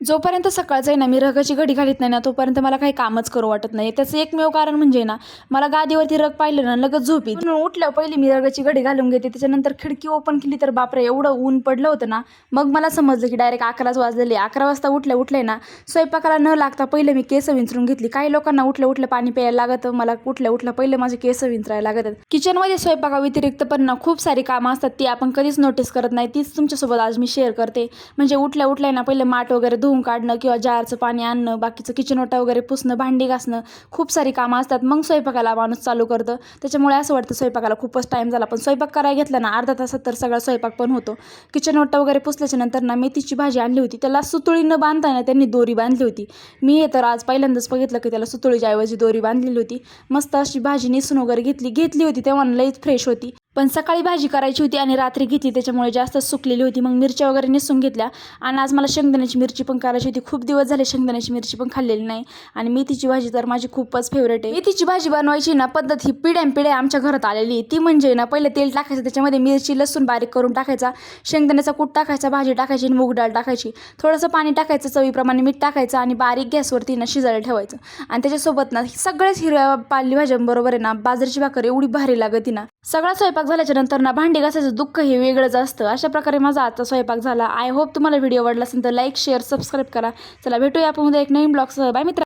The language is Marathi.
जोपर्यंत सकाळचं आहे ना मी रगाची घडी घालीत नाही ना तोपर्यंत मला काही कामच करू वाटत नाही. त्याचं एकमेव कारण म्हणजे ना मला गादीवरती रग पाहिलं ना लगेच झोप येते. म्हणून उठल्यावर पहिली मी रगाची घडी घालून घेते. त्याच्यानंतर खिडकी ओपन केली तर बापरे एवढं ऊन पडलं होतं ना. मग मला समजलं की डायरेक्ट 11च वाजलेले. 11 वाजता उठले ना स्वयंपाकाला न लागता पहिले मी केस विंचरून घेतली. काही लोकांना उठलं पाणी प्यायला लागतं, मला उठल्या पहिले माझे केस विंचरायला लागतात. किचनमध्ये स्वयंपाकाव्यतिरिक्त पण ना खूप सारी कामं असतात ती आपण कधीच नोटीस करत नाही. तीच तुमच्यासोबत आज मी शेअर करते. म्हणजे उठल्या ना पहिले माठ वगैरे धुवून काढणं किंवा जारचं पाणी आणणं, बाकीचं किचन ओटा वगैरे पुसणं, भांडी घासणं, खूप सारी कामं असतात. मग स्वयंपाकाला माणूस चालू करतं. त्याच्यामुळे असं वाटतं स्वयंपाकाला खूपच टाईम झाला. पण स्वयंपाक करायला घेतला ना अर्धा तासात तर सगळा स्वयंपाक पण होतो. किचन ओटा वगैरे पुसल्याच्या नंतर ना मेथीची भाजी आणली होती. त्याला सुतळी न बांधताना त्यांनी दोरी बांधली होती. मी हे तर आज पहिल्यांदाच बघितलं की त्याला सुतळीच्या ऐवजी दोरी बांधलेली होती. मस्त अशी भाजी निसून वगैरे घेतली होती तेव्हा लईच फ्रेश होती. पण सकाळी भाजी करायची होती आणि रात्री घेतली त्याच्यामुळे जास्त सुकलेली होती. मग मिरच्या वगैरे निसून घेतल्या आणि आज मला शेंगदाण्याची मिरची पण करायची होती. खूप दिवस झाले शेंगदाण्याची मिरची पण खाल्लेली नाही. आणि मेथीची भाजी तर माझी खूपच फेवरेट आहे. मेथीची भाजी बनवायची ना पद्धत ही पिढ्यानपिढ्या आमच्या घरात आलेली आहे. ती म्हणजे ना पहिले तेल टाकायचं, त्याच्यामध्ये मिरची लसूण बारीक करून टाकायचा, शेंगदाण्याचा कूट टाकायचा, भाजी टाकायची आणि मूग डाळ टाकायची, थोडंसं पाणी टाकायचं, चवीप्रमाणे मीठ टाकायचं आणि बारीक गॅसवरती ना शिजायला ठेवायचं. आणि त्याच्यासोबत ना सगळ्याच हिरव्या पालेभाज्यांबरोबर आहे ना बाजरीची भाकर एवढी भारी लागते ना. सगळा स्वयंपाक झाल्याच्या नंतर ना भांडी घासायचं दुःख हे वेगळंच असतं. अशा प्रकारे माझा आजचा स्वयंपाक झाला. आय होप तुम्हाला व्हिडिओ आवडला असेल तर लाईक, शेअर, सबस्क्राईब करा. चला भेटूया आपण उद्या एक नवीन ब्लॉगसह. बाय मित्र.